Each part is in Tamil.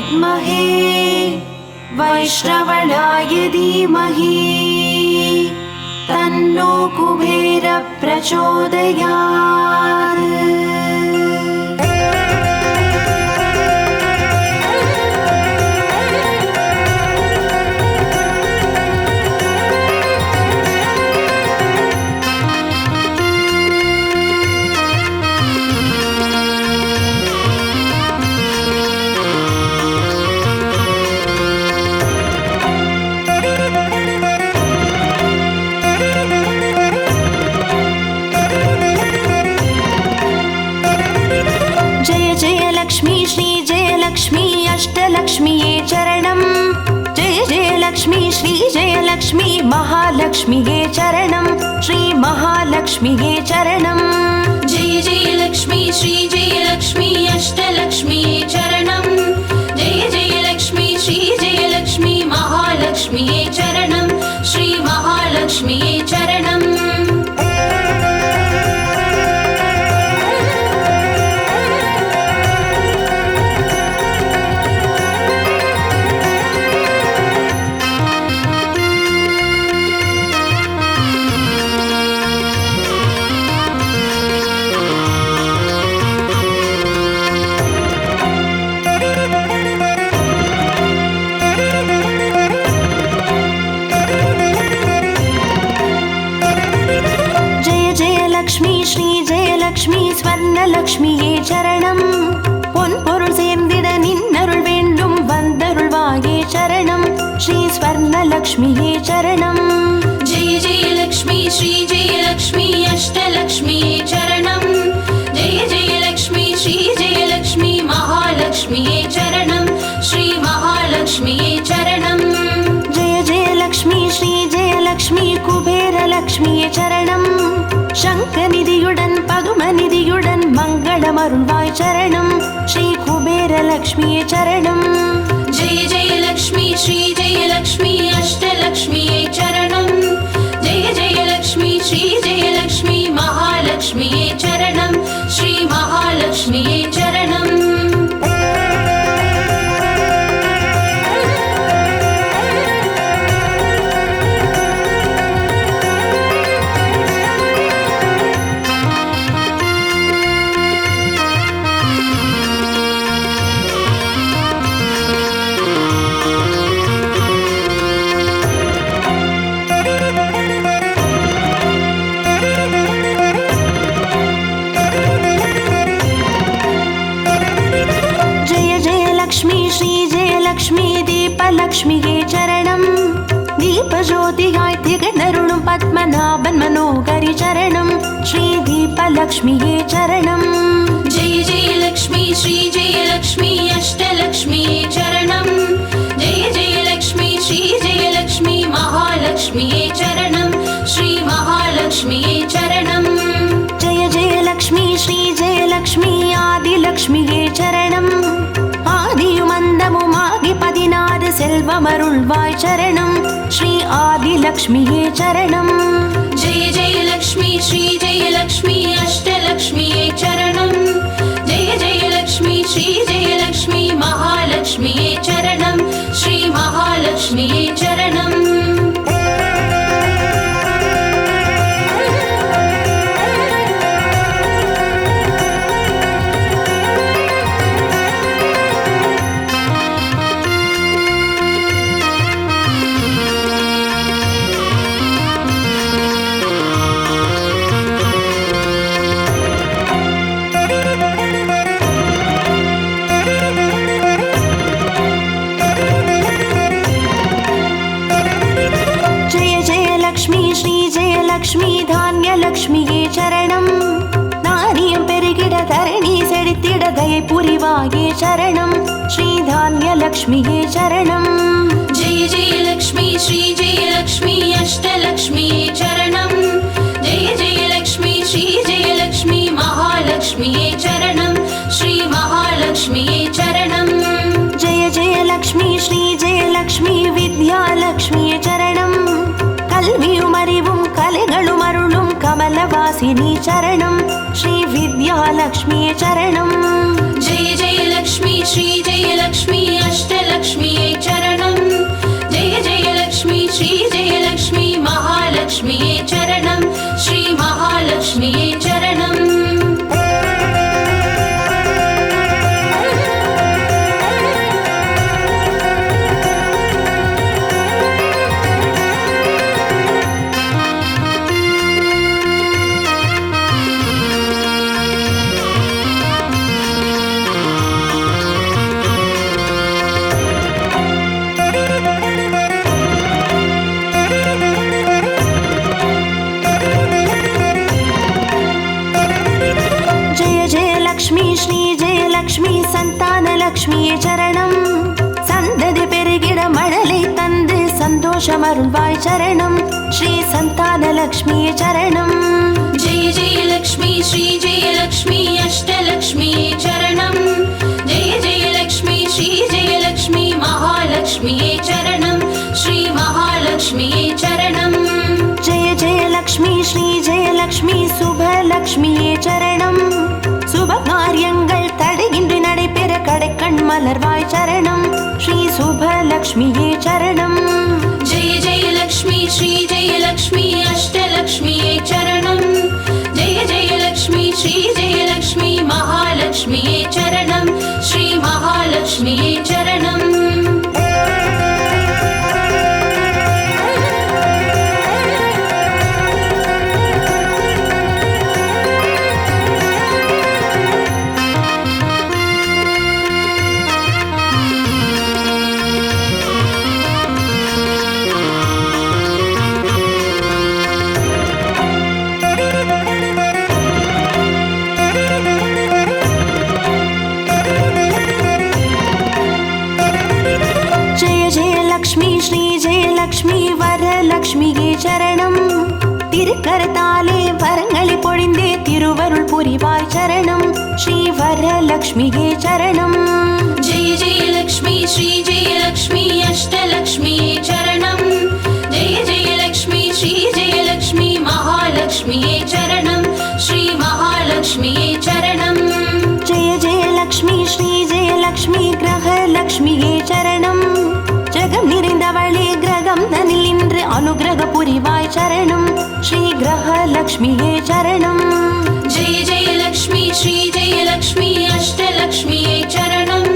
विद्महे वैष्णवनाय धीमहि तन्नो कुबेर प्रचोदयात्। लक्ष्मी श्री जय लक्ष्मी अष्टलक्ष्मीये चरणं। जय जय लक्ष्मी श्री जय लक्ष्मी महालक्ष्मीये चरणं। श्री महालक्ष्मीये चरणं। जय जय लक्ष्मी श्री जय लक्ष्मी अष्टलक्ष्मीये चरणं। जय जय लक्ष्मी श्री जय लक्ष्मी महालक्ष्मीये चरणं। श्री महालक्ष्मीये चरणं। लक्ष्मी श्री जय लक्ष्मी स्वर्णलक्ष्मीये चरणं। பொன்பொருள் சேர்ந்திட நின்னருள் வேண்டும் வந்தருள்வாயே சரணம்। ஸ்ரீ ஸ்வர்ணலக்ஷ்மியே சரணம்। जय जय लक्ष्मी श्री जय लक्ष्मी अष्टलक्ष्मीये चरणं। जय जय लक्ष्मी श्री जय लक्ष्मी महालक्ष्मीये चरणं। श्री महालक्ष्मीये चरणं। जय जय लक्ष्मी श्री जय लक्ष्मी कुबेरलक्ष्मीये चरणं। शङ्खनिधियुடன் पद्मनिधियुடன் मङ्गलमरुள்வாய் चरणं। श्री कुबेरलक्ष्मीये चरणं। जय जय लक्ष्मी श्री जय लक्ष्मी अष्टलक्ष्मीये चरणं। जय जय लक्ष्मी श्री जय लक्ष्मी महालक्ष्मीये चरणं। श्री महालक्ष्मीये चरणं। லக்ஷ்மி தீபலக்ஷ்மியே சரணம். தீபஜோதியாய் திகழ்ந்தருளும் பத்மநாபன் மனோகரி சரணம். ஸ்ரீ தீபலக்ஷ்மியே சரணம். ஜெய ஜெய லக்ஷ்மி ஸ்ரீ ஜெய லக்ஷ்மி அஷ்டலக்ஷ்மியே சரணம். ஜெய ஜெய லக்ஷ்மி ஸ்ரீ ஜெய லக்ஷ்மி மகாலக்ஷ்மியே சரணம். ஸ்ரீ மகாலக்ஷ்மியே சரணம். ஜெய ஜெய லக்ஷ்மி ஸ்ரீ ஜெய லக்ஷ்மி ஆதிலக்ஷ்மியே சரணம். ஆதியுமந்தமுமாகி 16 செல்வமருள்வாய் சரணம். ஸ்ரீ ஆதிலக்ஷ்மியே சரணம். ஜெய ஜெய லக்ஷ்மி ஸ்ரீ ஜெய லக்ஷ்மி அஷ்டலக்ஷ்மியே சரணம். ஜெய ஜெய லக்ஷ்மி ஸ்ரீ ஜெய லக்ஷ்மி மகாலக்ஷ்மியே சரணம். ஸ்ரீ மகாலக்ஷ்மியே சரணம். லக்ஷ்மி தான்யலக்ஷ்மியே சரணம். தானியம் பெருகிட தரணி செழித்திட தயை புரிவாயே சரணம். ஸ்ரீ தான்யலக்ஷ்மியே சரணம். ஜெய ஜெய லக்ஷ்மி ஸ்ரீ ஜெய லக்ஷ்மி அஷ்டலக்ஷ்மியே சரணம். ஜெய ஜெய லக்ஷ்மி ஸ்ரீ ஜெய லக்ஷ்மி மகாலக்ஷ்மியே சரணம். ஸ்ரீ மகாலக்ஷ்மியே சரணம். ஜெய ஜெய லக்ஷ்மி ஸ்ரீ ஜெய லக்ஷ்மி வித்யாலக்ஷ்மியே சரணம். கல்வியும் அறிவும் கலைகளும் அருளும் கமலவாசி विद्यावासिनी चरणं श्रीविद्यालक्ष्म्यै चरणं। जय जय लक्ष्मी श्री जय लक्ष्मी अष्टलक्ष्म्यै चरणं। जय जय लक्ष्मी श्री जय लक्ष्मी महालक्ष्म्यै चरणं श्री महालक्ष्म्यै चरणम्। लक्ष्मी श्री जय लक्ष्मी संतानलक्ष्म्यै चरणं। सन्ददि पेरुगिड मडलै तंदु सन्तोषमरुळ्वाय चरणं श्री संतानलक्ष्म्यै चरणं। जय जय लक्ष्मी श्री जय लक्ष्मी अष्टलक्ष्म्यै चरणं। जय जय लक्ष्मी श्री जय लक्ष्मी महालक्ष्म्यै चरणं श्री महालक्ष्म्यै चरणम्। जय जय लक्ष्मी श्री जय लक्ष्मी शुभलक्ष्म्यै चरणं। சுபகாரியங்கள் தடையின்றி நடைபெற கடைக்கண் மலர்வாய் சரணம் ஸ்ரீ சுபலக்ஷ்மியே சரணம்। जय जय लक्ष्मी श्री जय लक्ष्मी अष्टलक्ष्म्यै चरणं। जय जय लक्ष्मी श्री जय लक्ष्मी महालक्ष्म्यै चरणं श्री महालक्ष्म्यै चरणम्। லக்ஷ்மி வரலக்ஷ்மியே சரணம்। திருக்கரத்தாலே வரங்களை பொழிந்தே திருவருள் புரிவாய் சரணம் ஸ்ரீ வரலக்ஷ்மியே சரணம்। जय जय लक्ष्मी श्री जय लक्ष्मी अष्टलक्ष्म्यै चरणं। जय जय लक्ष्मी श्री जय लक्ष्मी महालक्ष्म्यै चरणं श्री महालक्ष्म्यै चरणम्। जय जय लक्ष्मी श्री जय लक्ष्मी ग्रहलक्ष्मिये चरणं। ஜகம் நிறைந்தவளே கிரகம் தனில் இன்று அனுகிரக புரிவாய் சரணம் ஸ்ரீ கிரகலக்ஷ்மியே சரணம்। जय जय लक्ष्मी श्री जय लक्ष्मी अष्टलक्ष्म्यै चरणं।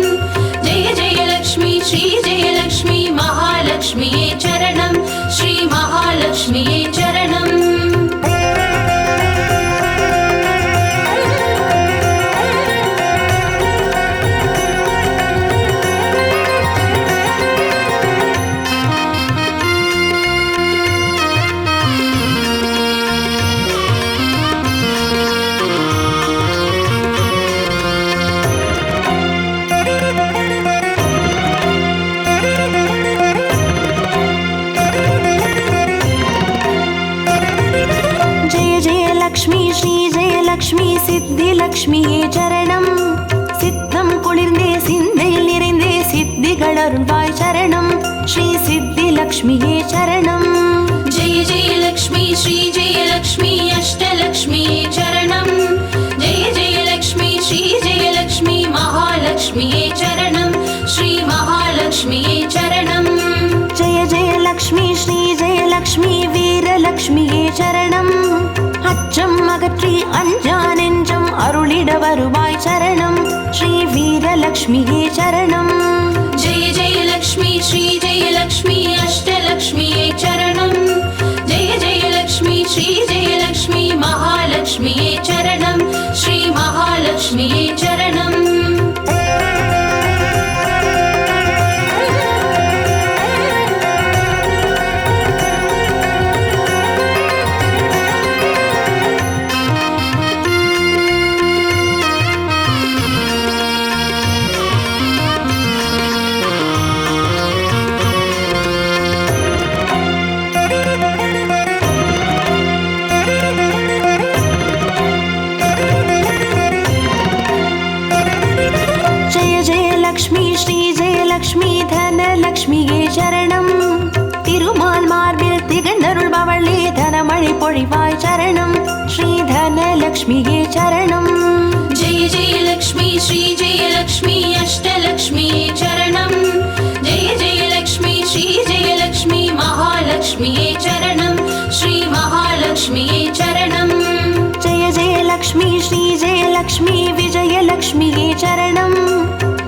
जय जय लक्ष्मी श्री जय लक्ष्मी महालक्ष्म्यै चरणं श्री महालक्ष्म्यै चरणम्। லக்ஷ்மி ஸ்ரீ ஜெய லக்ஷ்மி சித்தி லக்ஷ்மியே சரணம்। சித்தம் குளிர்ந்தே சிந்தையில் நிறைந்தே சித்திகள் அருள்வாய் சரணம் ஸ்ரீ சித்தி லக்ஷ்மியே சரணம்। जय जय लक्ष्मी श्री जय लक्ष्मी अष्टलक्ष्म्यै चरणं। जय जय लक्ष्मी श्री जय लक्ष्मी महालक्ष्म्यै चरणं श्री महालक्ष्म्यै चरणम्। जय जय लक्ष्मी श्री जय लक्ष्मी வீரலக்ஷ்மியே சரணம்। அச்சம் அகற்றி அஞ்சா நெஞ்சம் அருளிட வருவாய் சரணம் ஸ்ரீ வீரலக்ஷ்மியே சரணம்। जय जय लक्ष्मी श्री जय लक्ष्मी अष्टलक्ष्म्यै चरणं। जय जय लक्ष्मी श्री जय लक्ष्मी महालक्ष्म्यै चरणं श्री महालक्ष्म्यै चरणम्। ज्ञानलक्ष्म्यै चरणम्। जय जय लक्ष्मी श्री जय लक्ष्मी अष्टलक्ष्म्यै चरणम्। जय जय लक्ष्मी श्री जय लक्ष्मी महालक्ष्म्यै चरणम्। श्री महालक्ष्म्यै चरणम्। जय जय लक्ष्मी श्री जय लक्ष्मी विजयलक्ष्म्यै चरणम्।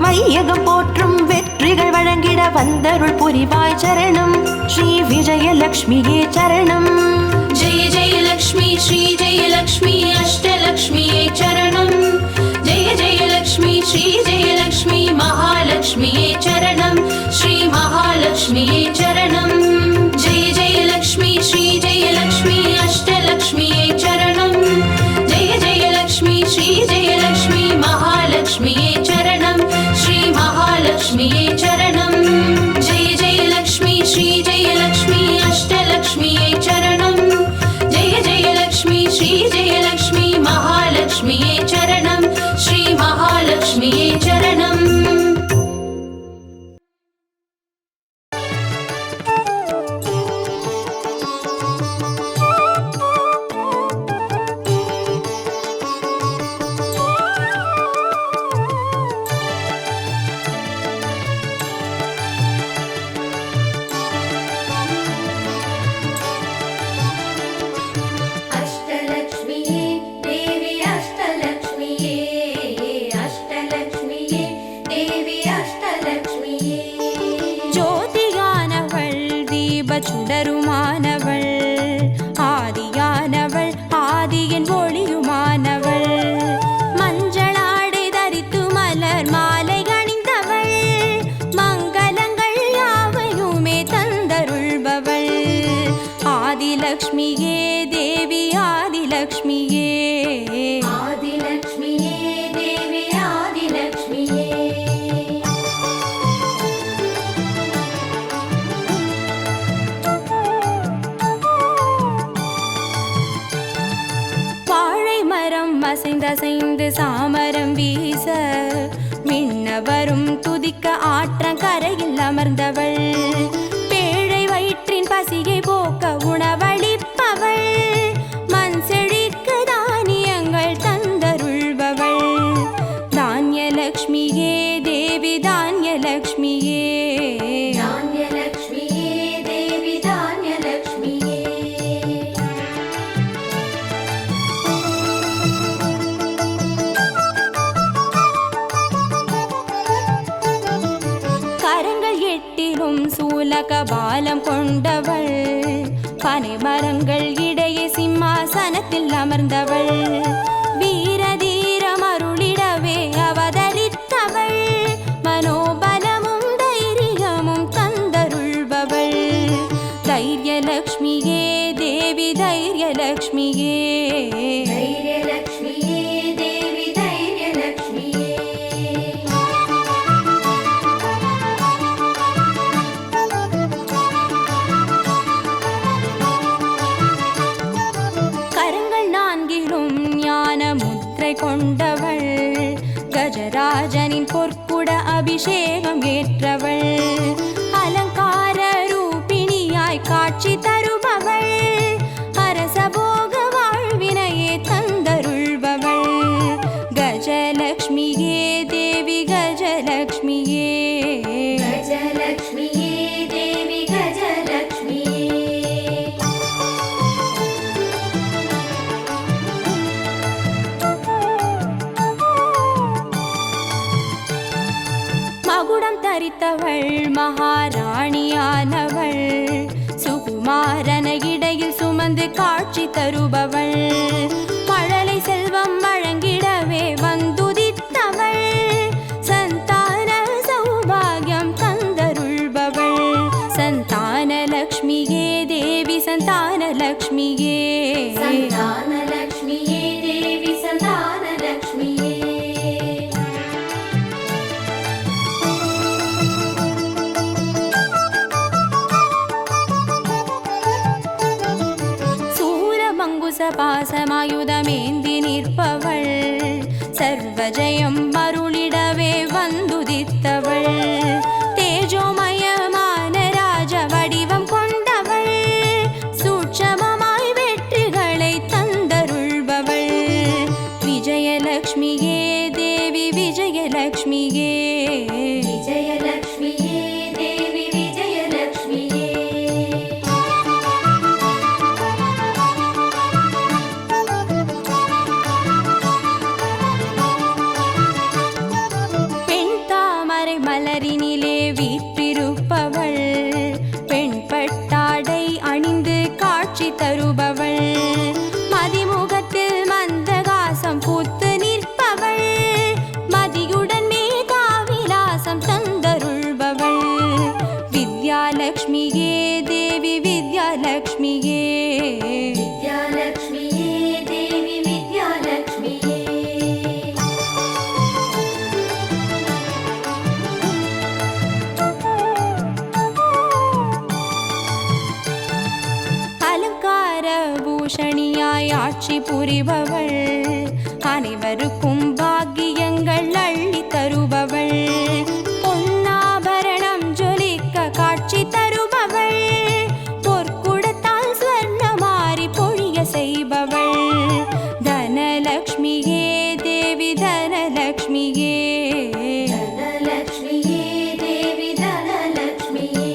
வையகம் போற்றும் வெற்றிகள் வழங்கிட வந்தருள் புரிவாய் சரணம். ஸ்ரீ விஜயலக்ஷ்மியே சரணம். जय जय लक्ष्मी श्री जय लक्ष्मी अष्टलक्ष्म्यै चरणम्। जय जय लक्ष्मी श्री जय लक्ष्मी महालक्ष्म्यै चरणम्। श्री महालक्ष्म्यै चरणम्। जय जय लक्ष्मी श्री जय लक्ष्मी अष्टलक्ष्म्यै चरणम्। जय जय लक्ष्मी श्री जय लक्ष्मी महालक्ष्म्यै चरणम्। श्री महालक्ष्म्यै चरणम्। जय जय लक्ष्मी श्री जय लक्ष्मी अष्टलक्ष्म्यै चरणम्। जय जय लक्ष्मी श्री जय लक्ष्मी महालक्ष्म्यै चरणम्। श्री महालक्ष्म्यै चरणम्। अष्टलक्ष्म्यै देवी अष्टलक्ष्म्यै अष्टलक्ष्म्यै देवी अष्टलक्ष्म्यै ஜோதியானவள் தீப சுடருமானவள் ஆதியானவள் ஆதியின் ஒளியுமானவள் மஞ்சளாடை தரித்து மலர் மாலை அணிந்தவள் மங்களங்கள் யாவையுமே தந்தருள்பவள் ஆதிலக்ஷ்மியே தேவி ஆதிலக்ஷ்மியே आदिलक्ष्म्यै देवी आदिलक्ष्म्यै வாழை மரம் அசைந்தசைந்து சாமரம் வீச மின்னவரும் துதிக்க ஆற்றங்கரையில் அமர்ந்தவள் பேழை வயிற்றின் பசியை போக்க உணவளிப்பவள் மண் செழிக்க தானியங்கள் தந்தருள்பவள் தானியலக்ஷ்மியே தேவி தானியலக்ஷ்மியே धान्यलक्ष्म्यै देवी धान्यलक्ष्म्यै கரங்கள் எட்டிலும் சூலக பாலம் கொண்டவள் பனை மரங்கள் இடையே சிம்மாசனத்தில் அமர்ந்தவள் வீர தீரம் அருளிடவே அவதரித்தவள் மனோபலமும் தைரியமும் தந்தருள்பவள் தைரியலக்ஷ்மியே தேவி தைரியலக்ஷ்மியே धैर्यलक्ष्म्यै देवी धैर्यलक्ष्म्यै கரங்கள் நான்கிலும் ஞான முத்திரை கொண்டவள் கஜராஜனின் பொற்குட அபிஷேகம் ஏற்றவள் அலங்கார ரூபிணியாய் காட்சி தருபவள் அரசபோக வாழ்வினையே தந்தருள்பவள் கஜலக்ஷ்மியே தேவி கஜலக்ஷ்மியே गजलक्ष्म्यै देवी गजलक्ष्म्यै மகுடம் தரித்தவள் மகாராணியானவள் சுகுமாரன இடையில் சுமந்து காட்சி தருபவள் மழலை செல்வம் வழங்கிடவே வந்துதித்தவள் சந்தான சௌபாகியம் தந்தருள்பவள் சந்தானலக்ஷ்மியே தேவி சந்தானலக்ஷ்மியே सन्तानलक्ष्म्यै देवी सन्तानलक्ष्म्यै பாசமாயுதமேந்தி நிற்பவள் சர்வஜயம் அருளிடவே வந்துதித்தவள் தேஜோமயமான ராஜ வடிவம் கொண்டவள் சூட்சமமாய் வெற்றிகளை தந்தருள்பவள் ஆட்சி புரிபவள், அனைவருக்கும் பாக்கியங்கள் அள்ளி தருபவள், பொன்னாபரணம் ஜொலிக்க காட்சி தருபவள், பொற்குடத்தால் ஸ்வர்ணமாரி பொழிய செய்பவள், தனலக்ஷ்மியே தேவி தனலக்ஷ்மியே, தனலக்ஷ்மியே தேவி தனலக்ஷ்மியே,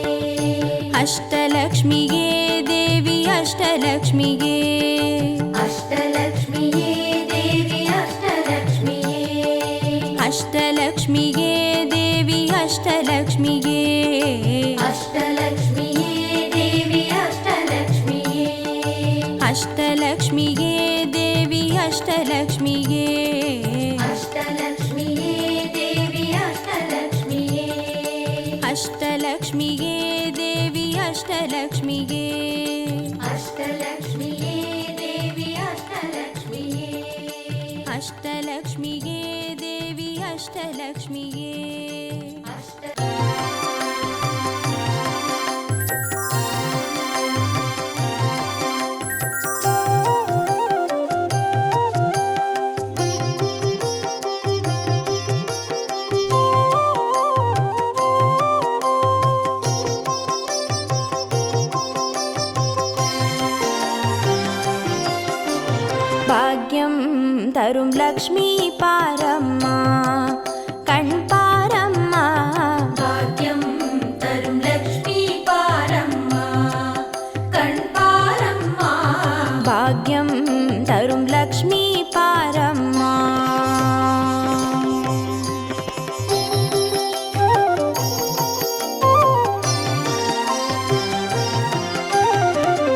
அஷ்டலக்ஷ்மியே தேவி அஷ்டலக்ஷ்மியே, அஷ்டலக்ஷ்மியே தேவி அஷ்டலக்ஷ்மியே, அஷ்டலக்ஷ்மியே தேவி அஷ்டலக்ஷ்மியே, அஷ்டலக்ஷ்மியே தேவி அஷ்டலக்ஷ்மியே, அஷ்டலக்ஷ்மியே தேவி அஷ்டலக்ஷ்மியே, அஷ்டலக்ஷ்மியே தேவி அஷ்டலக்ஷ்மியே, அஷ்டலக்ஷ்மியே தேவி அஷ்டலக்ஷ்மியே, அஷ்டலக்ஷ்மியே தேவி அஷ்டலக்ஷ்மியே, அஷ்டலக்ஷ்மியே தேவி அஷ்டலக்ஷ்மியே. பாக்யம் தரும் லக்ஷ்மி பாரம்மா, கண் பாரம்மா, பாக்யம் தரும் லக்ஷ்மி பாரம்மா, கண் பாரம்மா, பாக்யம் தரும் லக்ஷ்மி பாரம்மா.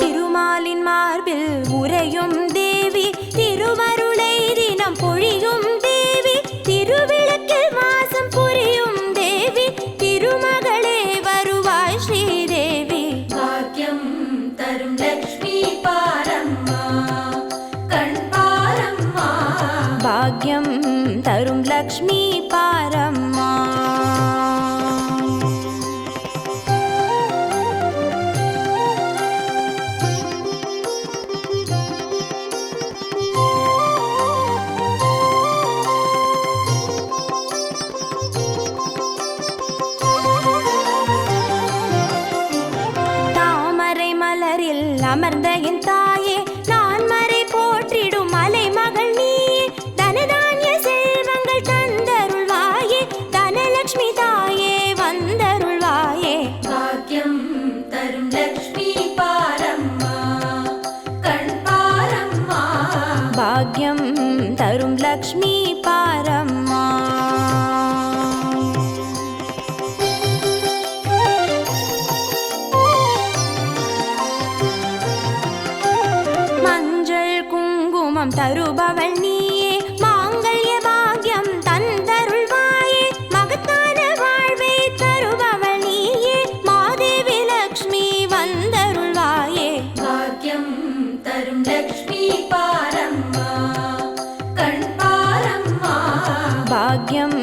திருமாலின் மார்பில் உறையும் தேவி, திருவருளை தினம் பொழியும் தேவி, திருவிளக்கில் வாசம் புரியும் தேவி, திருமகளே வருவாய் ஸ்ரீதேவி, பாக்யம் தரும் லக்ஷ்மி பாரம்மா, கண் பாரம்மா, பாக்யம் தரும் லக்ஷ்மி பாரம்மா. தாமரை மலரில் அமர்ந்த என் தாயே, நான் மறை போற்றிடும் மலை மகள் நீயே, தனதானிய செல்வங்கள் தந்தருள்வாயே, தனலக்ஷ்மி தாயே வந்தருள்வாயே, பாக்யம் தரும் லக்ஷ்மி பாரம்மா, கண் பாரம்மா, பாக்யம் தரும் லக்ஷ்மி பாரம்மா. மஞ்சள் குங்குமம் தருபவள் நீயே, மாங்கல்ய பாக்யம் தந்தருள்வாயே, மகத்தான வாழ்வை தருபவள் நீயே, மாதேவி லக்ஷ்மி வந்தருள்வாயே, பாக்யம் தரும் லக்ஷ்மி பாரம்மா, கண் பாரம்மா, பாக்யம்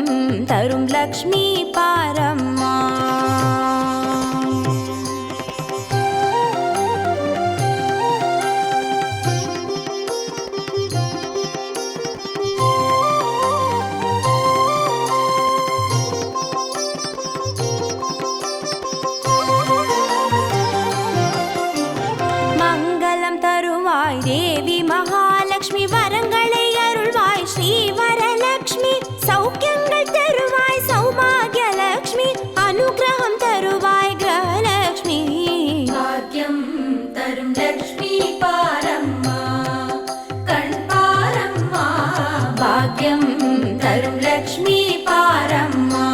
தரும் லக்ஷ்மி பாரம்மா. மங்களம் தருவாய் தேவி மகாலட்சுமி, வரங்களை அருள்வாய் ஸ்ரீ வரலக்ஷ்மி, சௌக்கியங்கள் தருவாய் சௌபாகியலக்ஷ்மி, அனுகிரகம் தருவாய் கிரகலக்ஷ்மி, பாக்யம் தரும் லக்ஷ்மி பாரம்மா, கண் பாரம்மா, பாக்யம் தரும் லக்ஷ்மி பாரம்மா.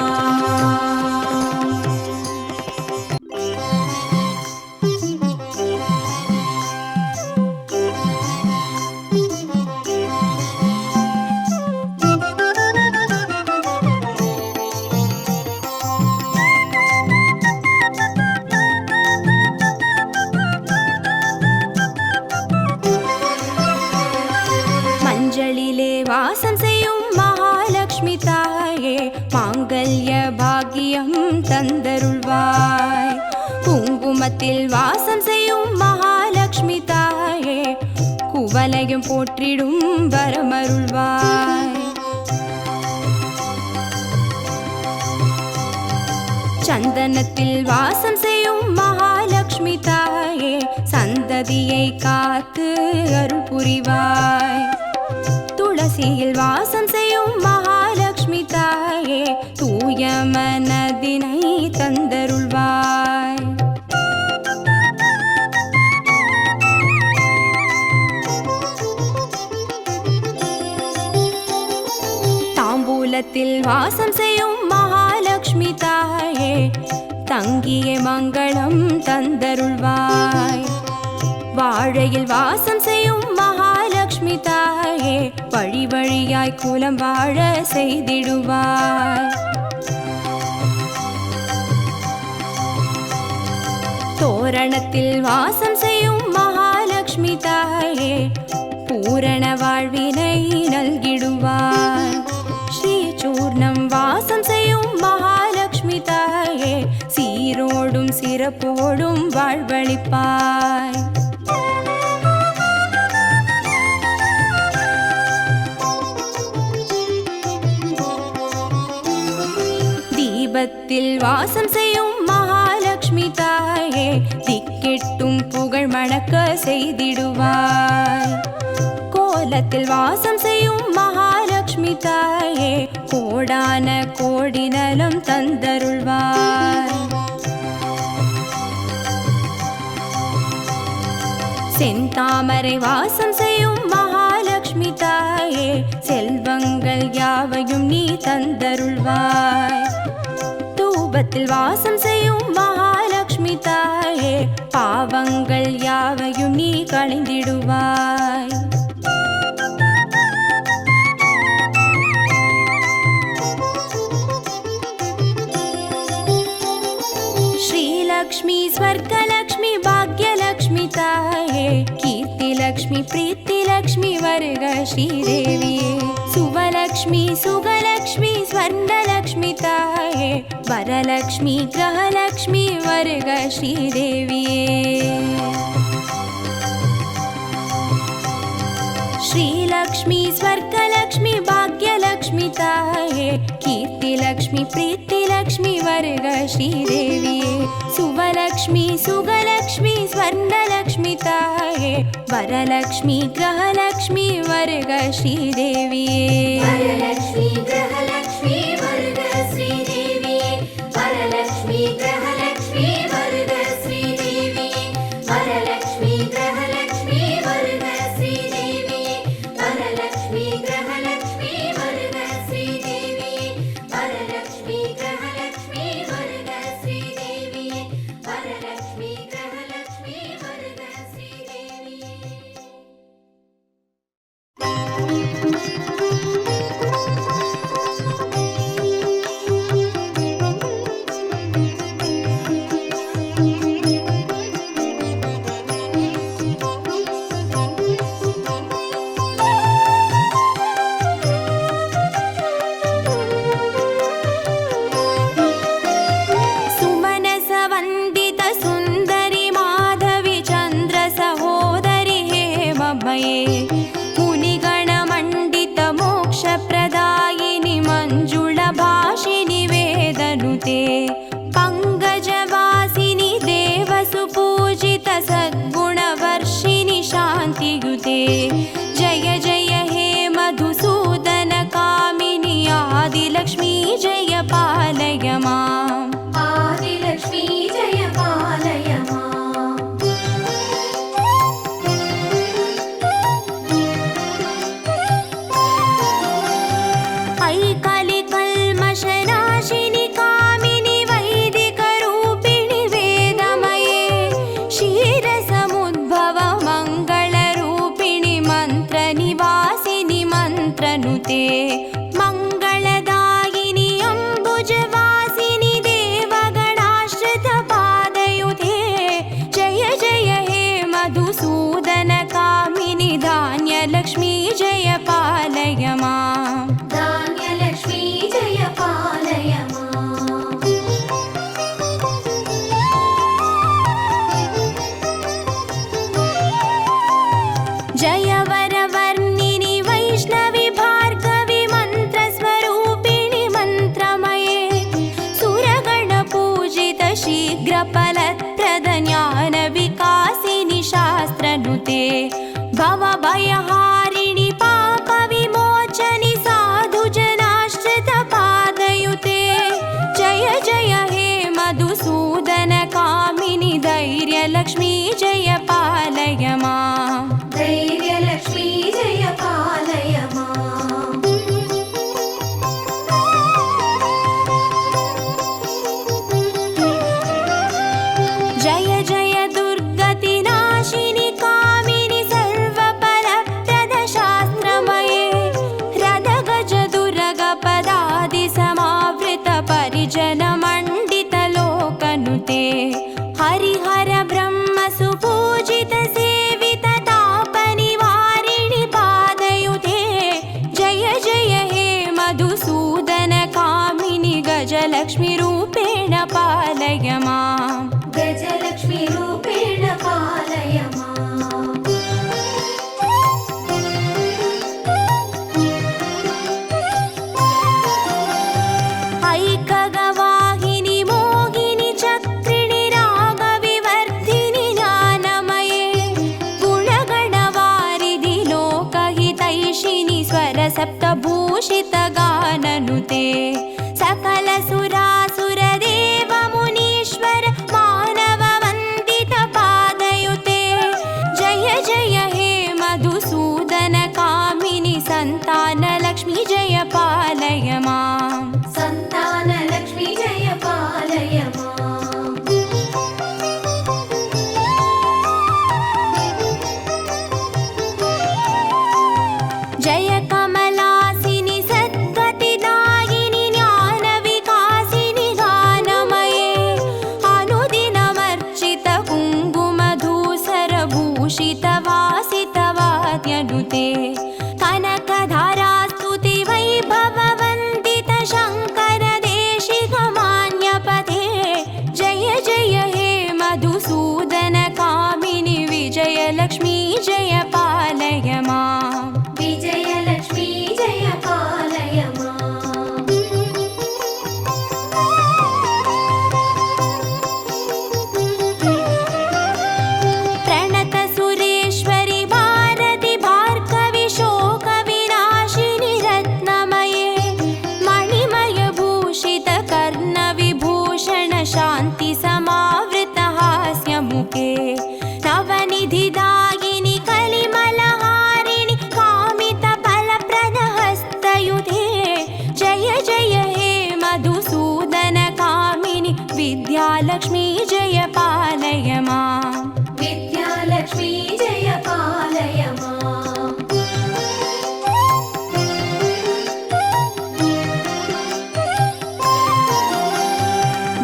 மஞ்சளிலே வாசம் செய்யும் மகாலட்சுமி தாயே, மாங்கல்ய பாக்கியம் தந்தருள்வாய், குங்குமத்தில் வாசம் செய்யும் மகாலட்சுமி தாயே, குவலையும் போற்றிடும் வரமருள்வாய். சந்தனத்தில் வாசம் செய்யும் மகாலட்சுமி தாயே, சந்ததியை காத்து அருள் புரிவாய். துளசியில் வாசம் செய்யும் மகாலட்சுமி தாயே, தூய மனதினை தந்தருள்வாய். தாம்பூலத்தில் வாசம் செய்யும் மகாலட்சுமி தாயே, தங்கிய மங்களம் தந்தருள்வாய். வாழையில் வாசம் செய்யும் மகாலட்சுமி தாயே, வழி வழியாய் குலம் வாழ செய்திடுவாய். தோரணத்தில் வாசம் செய்யும் மகாலட்சுமி தாயே, பூரண வாழ்வினை நல்கிடுவாய். ஸ்ரீ சூர்ணம் வாசம் செய்யும் மகாலட்சுமி தாயே, சீரோடும் சிறப்போடும் வாழ்வளிப்பாய். தீபத்தில் வாசம் செய்யும் மகாலட்சுமி தாயே, திக்கெட்டும் புகழ் மணக்க செய்திடுவாய். கோலத்தில் வாசம் செய்யும் மகாலட்சுமி தாயே, கோடான கோடி நலம் தந்தருள்வாய். செந்தாமரை வாசம் செய்யும் மகாலட்சுமி தாயே, செல்வங்கள் யாவையும் நீ தந்தருள்வாய். தூபத்தில் வாசம் செய்யும் மகாலட்சுமி தாயே, பாவங்கள் யாவையும் நீ களைந்திடுவாய். श्रीलक्ष्मी स्वर्गलक्ष्मी भाग्यलक्ष्मी ताये, कीर्तिलक्ष्मी प्रीतिलक्ष्मी वर्ग श्रीदेविये. सुवलक्ष्मी सुगलक्ष्मी स्वर्णलक्ष्मी ताये, वरलक्ष्मी ग्रहलक्ष्मी वर्ग श्रीदेविये. श्रीलक्ष्मी स्वर्गलक्ष्मी भाग्यलक्ष्मी ताये, कीर्तिलक्ष्मी प्रीतिलक्ष्मी वर्ग श्रीदेविये. सुवलक्ष्मी सुगलक्ष्मी स्वर्णलक्ष्मी ताये, वरलक्ष्मी ग्रहलक्ष्मी वर्ग श्रीदेविये. वरलक्ष्मी ग्रहलक्ष्मी वर्ग श्रीदेविये. वरलक्ष्मी ग्रहलक्ष्मी वर्ग श्रीदेविये. वरलक्ष्मी ग्रहलक्ष्मी वर्ग श्रीदेविये. वरलक्ष्मी ग्रहलक्ष्मी वर्ग श्रीदेविये. वरलक्ष्मी ग्रहलक्ष्मी वर्ग श्रीदेविये. वरलक्ष्मी ग्रहलक्ष्मी वर्ग श्रीदेविये. सुमनस वन्दित सुन्दरि माधवी चन्द्र सहोदरि हेममये, मुनिगणमण्डित मोक्षप्रदायिनि मञ्जुळा भाषिनि वेदनुते. पङ्कजवासिनि देवसुपूजित सद्गुणवर्षिणि शान्तियुते. जय जय हे मधुसूदन कामिनि आदिलक्ष्मी जय पालय माम्. आदिलक्ष्मी जय पालय माम्. ऐकलिकल्मषनाशिनि कामिनि वैदिकरूपिणि वेदमये. क्षीरसमुद्भव मङ्गलरूपिणि मन्त्रनिवासिनि मन्त्रनुते. मङ्गलदायिनि अम्बुजवासिनि देवगणाश्रितपादयुते. जय जय हे मधुसूदन कामिनि धान्यलक्ष्मी जय पालय माम्. धान्यलक्ष्मी जय पालय माम्. जय स्वरसप्तभूषितगाननुते सकलसुरासुरदेवमुनीश्वर मानववन्दितपादयुते जय जय हे मधुसूदनकामिनि सन्तानलक्ष्मी जय पालय माम् सन्तानलक्ष्मी जय पालय माम् जय कमलासिनि सद्गतिदायिनि ज्ञानविकासिनि गानमये अनुदिनमर्चित कुङ्कुमधूसरभूषितवासितवाद्यनुते कनकधारास्तुति वैभववन्दित शङ्करदेशिकमान्यपते जय जय हे मधुसूदनकामिनि विजयलक्ष्मी जय पालय माम् विजयलक्ष्मी जय पालय माम् प्रणत सुरेश्वरि भारति भार्गवि शोकविनाशिनि रत्नमये मणिमय भूषित कर्णविभूषण शान्ति समावृत हास्यमुखे नवनिधिदायिनि कलिमलहारिणि कामित फलप्रदहस्तयुते जय जय हे मधुसूदनकामिनि विद्यालक्ष्मी जय पालय माम् विद्यालक्ष्मी जय पालय माम्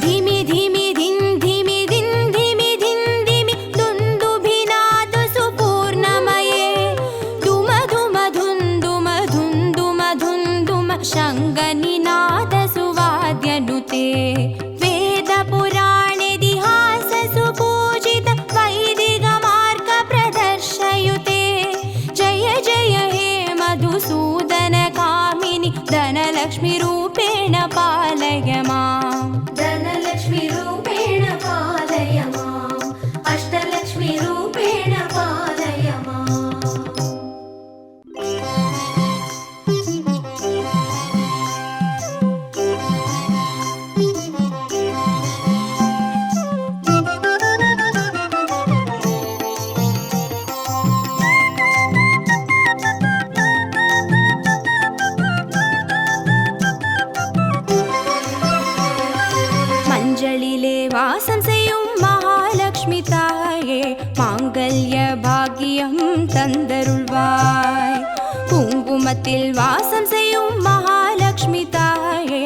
धिमि धिमि धिन् धिमि धिन् धिमि धिन् धिमि दुन्दुभिनाद सुपूर्णमये दुम दुम धुन् दुम धुन् दुम धुन् दुम शङ्गनिनाद सुवाद्यनुते वेदपुराणेतिहास सुपूजित वैदिकमार्ग प्रदर्शयुते जय जय हे मधुसूदनकामिनि धनलक्ष्मीरूपेण पालय माम् धनलक्ष्मी रूपेण पालय माम् अष्टलक्ष्मी रूपेण पालय माम् மஞ்சளிலே வாசம் செய்யும் மகாலட்சுமி தாயே மாங்கல்ய பாக்கியம் தந்தருள்வாய் குங்குமத்தில் வாசம் செய்யும் மகாலட்சுமி தாயே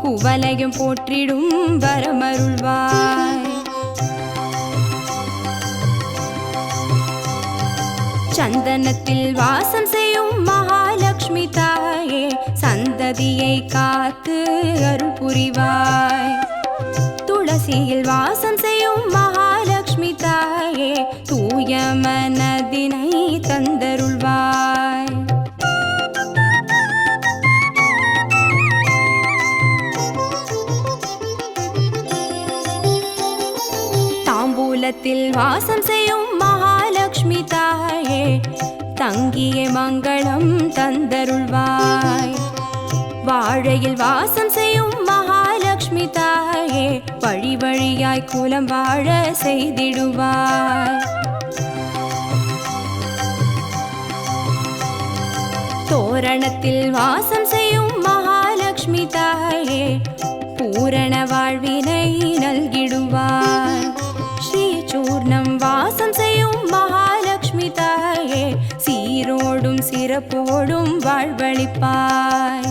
குவலையும் போற்றிடும் வரமருள்வாய் சந்தனத்தில் வாசம் செய்யும் மகாலட்சுமி தாயே சந்ததியை காத்து அருள் புரிவாய் துளசியில் வாசம் செய்யும் மகாலட்சுமி தாயே தூய மனதினை தந்தருள்வாய் தாம்பூலத்தில் வாசம் செய்யும் மகாலட்சுமி தாயே தங்கிய மங்களம் தந்தருள்வாய் வாழையில் வாசம் செய்யும் மகாலட்சுமி தாயே வழி வழியாய் குலம் வாழ செய்திடுவாய் தோரணத்தில் வாசம் செய்யும் மகாலட்சுமி தாயே பூரண வாழ்வினை நல்கிடுவாய் ஸ்ரீசூர்ணம் வாசம் செய்யும் மகாலட்சுமி தாயே சீரோடும் சிறப்போடும் வாழ்வளிப்பாய்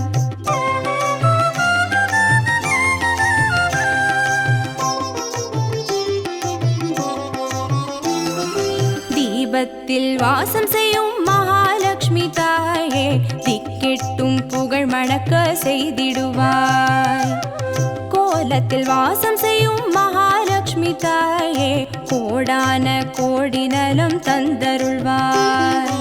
தீபத்தில் வாசம் செய்யும் மகாலட்சுமி தாயே திக்கெட்டும் புகழ் மணக்க செய்திடுவாய் கோலத்தில் வாசம் செய்யும் மகாலட்சுமி தாயே கோடான கோடி நலம் தந்தருள்வாய்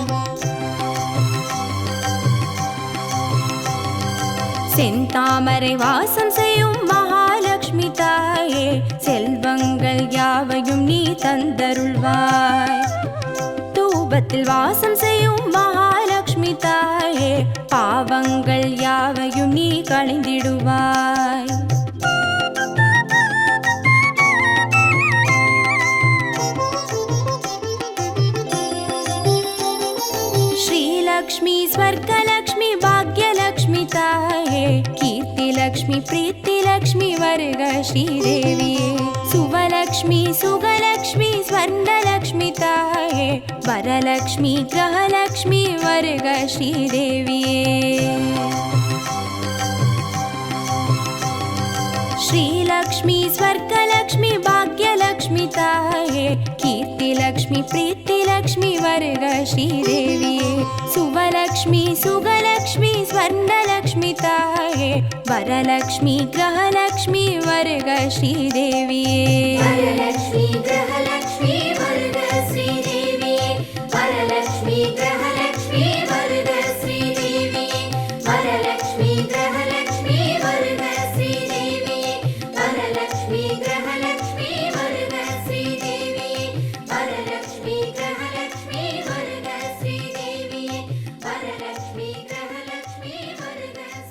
செந்தாமரை வாசம் செய்யும் மகாலட்சுமி தாயே செல்வங்கள் யாவையும் நீ தந்தருள்வாய் தூபத்தில் வாசம் செய்யும் மகாலட்சுமி தாயே பாவங்கள் யாவையும் நீ களைந்திடுவாய். श्रीलक्ष्मी स्वर्गलक्ष्मी भाग्यलक्ष्मी ताये कीर्तिलक्ष्मी प्रीतिलक्ष्मी वर्ग श्रीदेविये सुवलक्ष्मी सुगलक्ष्मी स्वर्णलक्ष्मी ताये वरलक्ष्मी ग्रहलक्ष्मी वर्ग श्रीदेविये श्रीलक्ष्मी स्वर्गलक्ष्मी भाग्यलक्ष्मी ताये कीर्तिलक्ष्मी प्रीतिलक्ष्मी वर्ग श्रीदेविये सुवलक्ष्मी सुगलक्ष्मी स्वर्णलक्ष्मी ताये वरलक्ष्मी ग्रहलक्ष्मी वर्ग श्रीदेविये